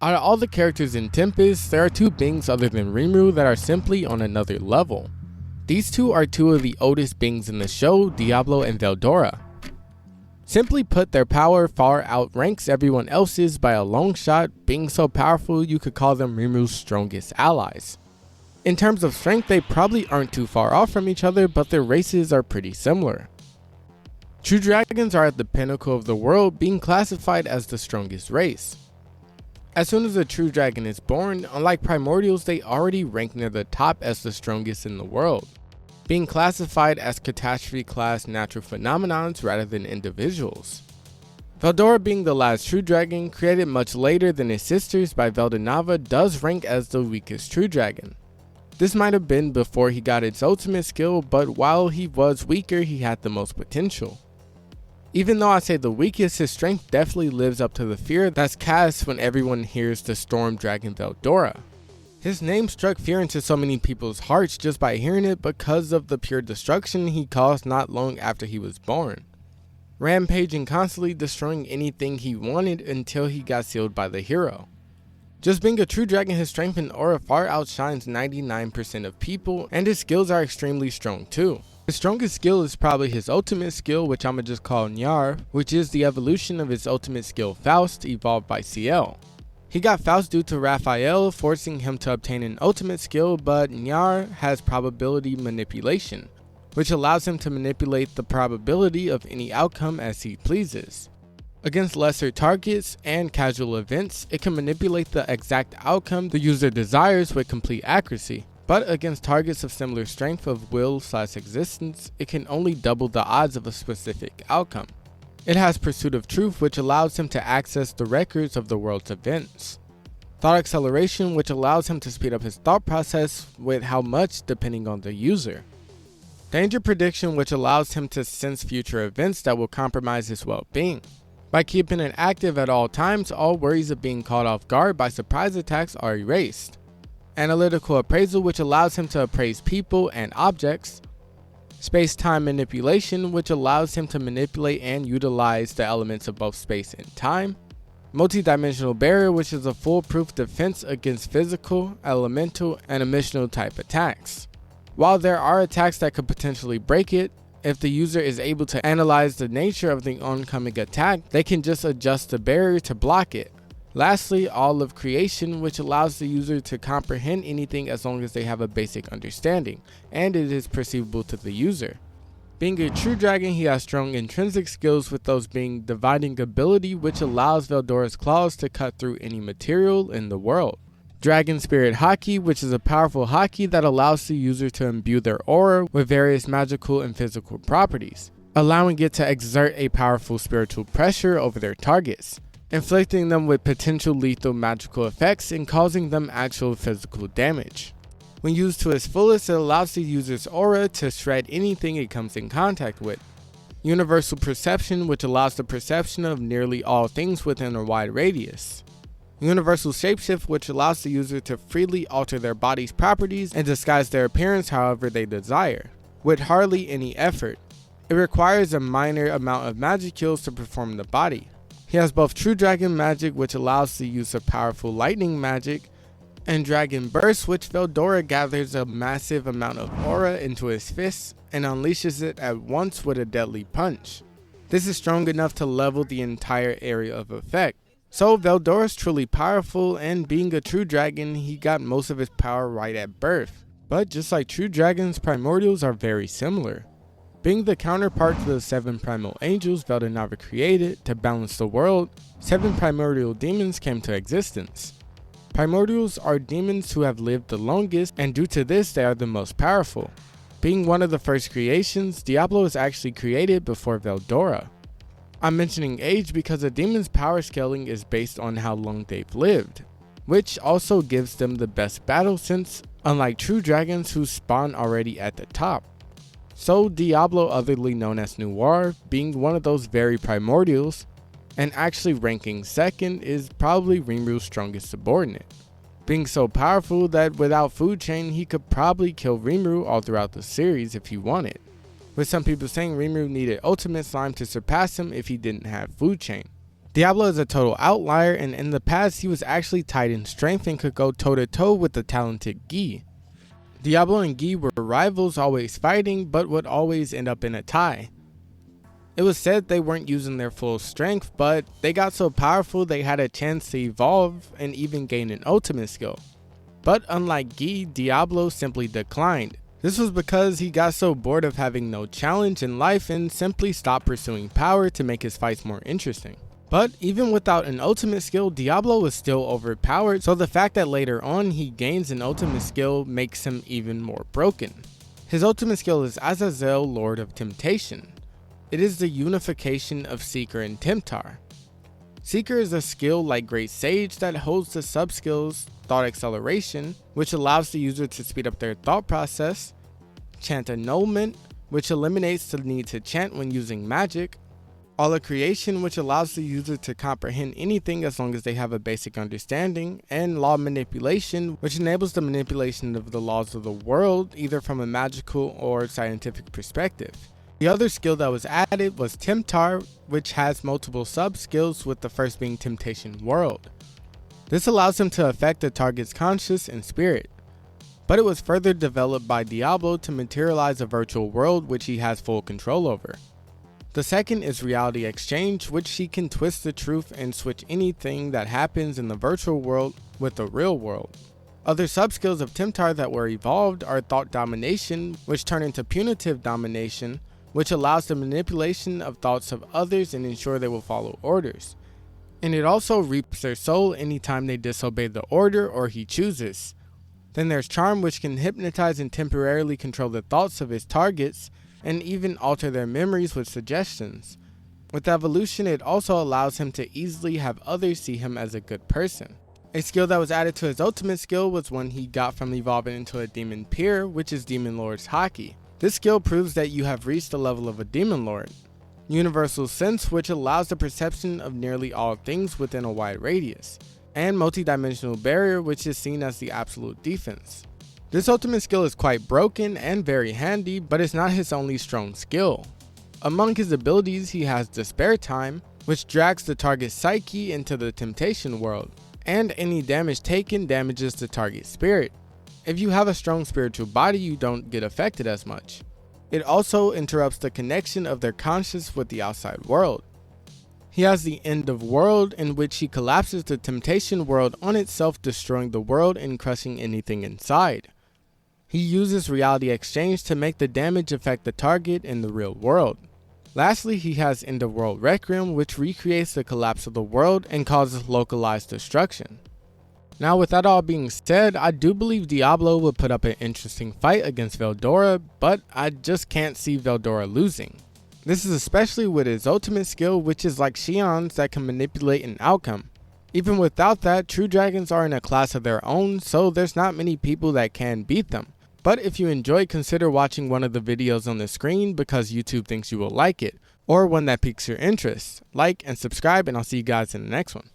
Out of all the characters in Tempest, there are two beings other than Rimuru that are simply on another level. These two are two of the oldest beings in the show, Diablo and Veldora. Simply put, their power far outranks everyone else's by a long shot, being so powerful you could call them Rimuru's strongest allies. In terms of strength, they probably aren't too far off from each other, but their races are pretty similar. True dragons are at the pinnacle of the world, being classified as the strongest race. As soon as a true dragon is born, unlike primordials, they already rank near the top as the strongest in the world, being classified as catastrophe-class natural phenomenons rather than individuals. Veldora, being the last true dragon, created much later than his sisters by Veldonava, does rank as the weakest true dragon. This might have been before he got its ultimate skill, but while he was weaker, he had the most potential. Even though I say the weakest, his strength definitely lives up to the fear that's cast when everyone hears the storm dragon Veldora. His name struck fear into so many people's hearts just by hearing it because of the pure destruction he caused not long after he was born, rampaging constantly destroying anything he wanted until he got sealed by the hero. Just being a true dragon, his strength and aura far outshines 99% of people, and his skills are extremely strong too. His strongest skill is probably his ultimate skill, which I'ma just call Nyar, which is the evolution of his ultimate skill Faust, evolved by CL. He got Faust due to Raphael forcing him to obtain an ultimate skill, but Nyar has probability manipulation, which allows him to manipulate the probability of any outcome as he pleases. Against lesser targets and casual events, it can manipulate the exact outcome the user desires with complete accuracy. But against targets of similar strength of will/existence, it can only double the odds of a specific outcome. It has Pursuit of Truth, which allows him to access the records of the world's events. Thought Acceleration, which allows him to speed up his thought process with how much depending on the user. Danger Prediction, which allows him to sense future events that will compromise his well-being. By keeping it active at all times, all worries of being caught off guard by surprise attacks are erased. Analytical Appraisal, which allows him to appraise people and objects. Space-Time Manipulation, which allows him to manipulate and utilize the elements of both space and time. Multi-Dimensional Barrier, which is a foolproof defense against physical, elemental, and emotional type attacks. While there are attacks that could potentially break it, if the user is able to analyze the nature of the oncoming attack, they can just adjust the barrier to block it. Lastly, All of Creation, which allows the user to comprehend anything as long as they have a basic understanding, and it is perceivable to the user. Being a true dragon, he has strong intrinsic skills, with those being Dividing Ability, which allows Veldora's claws to cut through any material in the world. Dragon Spirit Haki, which is a powerful haki that allows the user to imbue their aura with various magical and physical properties, allowing it to exert a powerful spiritual pressure over their targets, inflicting them with potential lethal magical effects and causing them actual physical damage. When used to its fullest, it allows the user's aura to shred anything it comes in contact with. Universal Perception, which allows the perception of nearly all things within a wide radius. Universal Shapeshift, which allows the user to freely alter their body's properties and disguise their appearance however they desire, with hardly any effort. It requires a minor amount of magic kills to perform the body. He has both True Dragon Magic, which allows the use of powerful lightning magic, and Dragon Burst, which Veldora gathers a massive amount of aura into his fists and unleashes it at once with a deadly punch. This is strong enough to level the entire area of effect. So Veldora is truly powerful, and being a true dragon, he got most of his power right at birth. But just like true dragons, primordials are very similar. Being the counterpart to the 7 primal angels Veldonava created to balance the world, 7 primordial demons came to existence. Primordials are demons who have lived the longest, and due to this they are the most powerful. Being one of the first creations, Diablo was actually created before Veldora. I'm mentioning age because a demon's power scaling is based on how long they've lived, which also gives them the best battle sense, unlike true dragons who spawn already at the top. So Diablo, otherly known as Noir, being one of those very primordials, and actually ranking second, is probably Rimuru's strongest subordinate. Being so powerful that without food chain he could probably kill Rimuru all throughout the series if he wanted, with some people saying Rimuru needed ultimate slime to surpass him if he didn't have food chain. Diablo is a total outlier, and in the past he was actually tied in strength and could go toe to toe with the talented Guy. Diablo and Guy were rivals, always fighting, but would always end up in a tie. It was said they weren't using their full strength, but they got so powerful they had a chance to evolve and even gain an ultimate skill. But unlike Guy, Diablo simply declined. This was because he got so bored of having no challenge in life and simply stopped pursuing power to make his fights more interesting. But even without an ultimate skill, Diablo was still overpowered, so the fact that later on he gains an ultimate skill makes him even more broken. His ultimate skill is Azazel, Lord of Temptation. It is the unification of Seeker and Temptar. Seeker is a skill like Great Sage that holds the sub-skills Thought Acceleration, which allows the user to speed up their thought process, Chant Annulment, which eliminates the need to chant when using magic, All of Creation, which allows the user to comprehend anything as long as they have a basic understanding, and Law Manipulation, which enables the manipulation of the laws of the world either from a magical or scientific perspective. The other skill that was added was Temptar, which has multiple sub-skills, with the first being Temptation World. This allows him to affect the target's conscience and spirit, but it was further developed by Diablo to materialize a virtual world which he has full control over. The second is Reality Exchange, which he can twist the truth and switch anything that happens in the virtual world with the real world. Other sub-skills of Temptar that were evolved are Thought Domination, which turn into Punitive Domination, which allows the manipulation of thoughts of others and ensure they will follow orders. And it also reaps their soul anytime they disobey the order or he chooses. Then there's Charm, which can hypnotize and temporarily control the thoughts of his targets, and even alter their memories with suggestions. With Evolution, it also allows him to easily have others see him as a good person. A skill that was added to his ultimate skill was one he got from evolving into a Demon Peer, which is Demon Lord's Haki. This skill proves that you have reached the level of a Demon Lord. Universal Sense, which allows the perception of nearly all things within a wide radius. And Multidimensional Barrier, which is seen as the absolute defense. This ultimate skill is quite broken and very handy, but it's not his only strong skill. Among his abilities, he has Despair Time, which drags the target's psyche into the temptation world, and any damage taken damages the target's spirit. If you have a strong spiritual body, you don't get affected as much. It also interrupts the connection of their conscience with the outside world. He has the End of World, in which he collapses the temptation world on itself, destroying the world and crushing anything inside. He uses Reality Exchange to make the damage affect the target in the real world. Lastly, he has End of World Requiem, which recreates the collapse of the world and causes localized destruction. Now, with that all being said, I do believe Diablo would put up an interesting fight against Veldora, but I just can't see Veldora losing. This is especially with his ultimate skill, which is like Shion's that can manipulate an outcome. Even without that, true dragons are in a class of their own, so there's not many people that can beat them. But if you enjoyed, consider watching one of the videos on the screen because YouTube thinks you will like it, or one that piques your interest. Like and subscribe, and I'll see you guys in the next one.